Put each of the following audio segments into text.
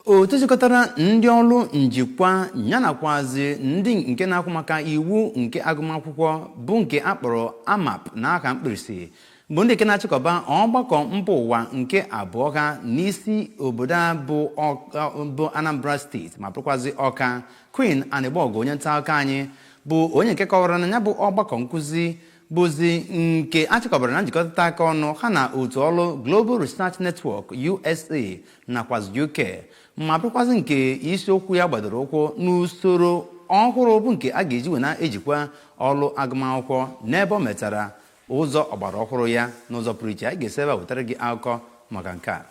otu jikọtara ndị ọrụ njikwa yanakwazi ndị nke na-akwụ maka iwu nke agụmakwụkwọ bụ nke akpọrọ AEMPAPP n'aka mkpirisi bụ ndị nke na-achịkọba ọgbakọ mba ụwa nke abụọ ha n'isi obodo a bụ Anambra steeti ma bụrụkwazi Ọka. Queen Anigbogo onye nta akụkọ anyị bụ onye nke kọwara na ya bụ ọgbakọ nkụzi bụzi nke achịkọbara na njikọta aka ọnụ ha na otu ọrụ Global Research Network USA nakwazi UK ma bụrụkwazi nke isiokwu ya gbadoro ụkwụ n'usoro ọhụrụ bụ nke a ga-eji wee na-ejikwa ọrụ agụmakwụkwọ n'ebe ọ metara ụzọ ọgbara ọhụrụ ya n'ụzọ pụrụ iche. A ga-esi ebe a wetara gị akụkọ maka nke a.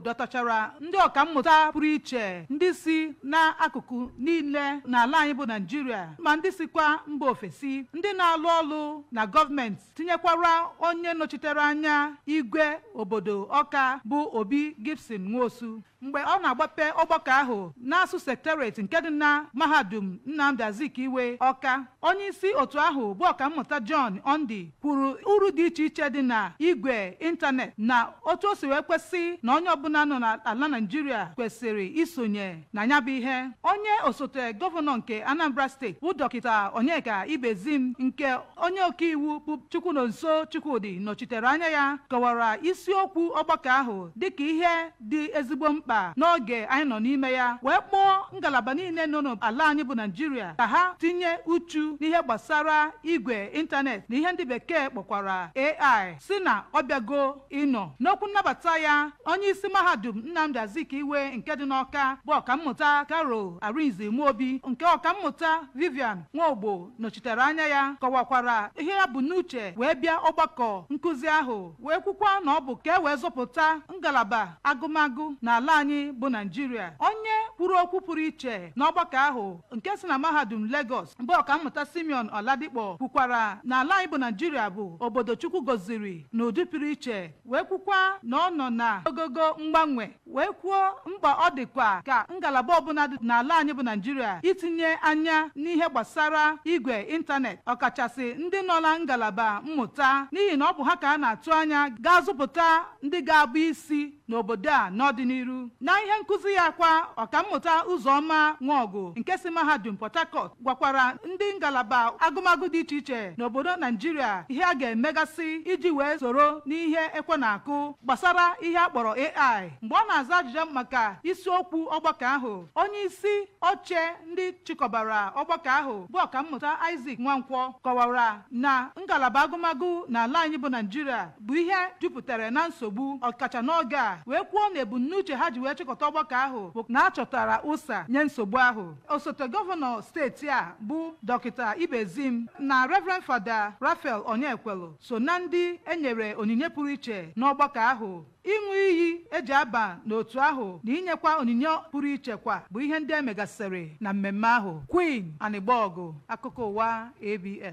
dọtachara ndị ọkammụta pụrụ iche ndị si n'akụkụ niile n'ala anyị bụ Naịjirịa ma ndị sikwa mba ofesi ndị na-alụ ọrụ na gọọmenti tinyekwara onye nọchitere anya igwe obodo Ọka bụ Obi Gibson Nwosu mgbe ọ na-agbape ọgbakọ ahụ n'asụ sekretariat nke dị na mahadum Nnamdi Azikiwe Ọka. Onye isi otu ahụ bụ ọkammụta John Ondi kwuru uru dị iche iche dị na igwe ịntanetị na otu o si wee kwesị na onye ọbụla nọ n'ala Naịjirịa kwesịrị isonye na ya bụ ihe. Onye osote gọvanọ nke Anambra steeti bụ dọkịta Onyeka Ibezim nke onye ọkaiwu bụ Chukwunonso Chukwudi nọchitere anya ya kọwara isiokwu ọgbakọ ahụ dịka ihe dị ezigbo mkpa n'oge anyị nọ n'ime ya wee kpọọ ngalaba niile nọ n'ala anyị bụ Naịjirịa ka ha tinye uchu n'ihe gbasara igwe ịntanetị na ihe ndị bekee kpọkwara AI si na ọbịago ịnọ. N'okwu nnabata ya onye isi mahadum Nnamdi Azikiwe nke dị n'Ọka bụ ọkammụta Carol Arinze-Nwobi nke ọkammụta Vivian Nwaogbo nọchitere anya ya kọwakwara ihe ya bụ n'uche wee bịa ọgbakọ nkụzi ahụ wee kwukwa na ọ bụ ka e wee zọpụta ngalaba agụmagụ n'ala anyị bụ Naịjirịa. Onye kwuru okwu pụrụ iche n'ọgbakọ ahụ nke si na mahadum Lagos bụ ọkammụta Simeon Ọladikpọ kwukwara na ala anyị bụ Naịjirịa bụ obodo Chukwu gọziri n'ụdị pụrụ iche wee kwukwa na ọ nọ na ogogo mgbanwe wee kwuo mkpa ọ dịkwa ka ngalaba ọbụla dị n'ala anyị bụ Naịjirịa itinye anya n'ihe gbasara igwe ịntanetị ọkachasị ndị nọ na ngalaba mmụta n'ihi na ọ bụ ha ka a na-atụ anya ga-azụpụta ndị ga-abụ isi n'obodo a n'ọdịnihu. Na ihe nkụzi ya kwa ọkammụta Ụzọma Nwaọgụ nke si mahadum Port Harcourt gwakwara ndị ngalaba agụmagụ dị iche iche n'obodo Naịjirịa ihe a ga-emegasị iji wee soro n'ihe ekwe na-akụ gbasara ihe a kpọrọ AI. Mgbe ọ na-aza ajụjụ maka isiokwu ọgbakọ ahụ onye isi oche ndị chịkọbara ọgbakọ ahụ bụ ọkammụta Isaac Nwankwọ kọwara na ngalaba agụmagụ n'ala anyị bụ Naịjirịa bụ ihe jupụtara na nsogbu ọkacha n'oge a wee kwuo na ebumnuche ha ji wee chịkọta ọgbakọ ahụ bụ na a chọtara ụsa nye nsogbu ahụ. Osote gọvanọ steeti a bụ dọkịta Ibezim na Reverend Fada Raphael Onyekwelu so na ndị enyere onyinye pụrụ iche n'ọgbakọ ahụ. Ịṅụ iyi eji aba n'otu ahụ na inyekwa onyinye pụrụ iche kwa bụ ihe ndị emegasịrị na mmemme ahụ. Queen Anigbogo, akụkọ ụwa ABS.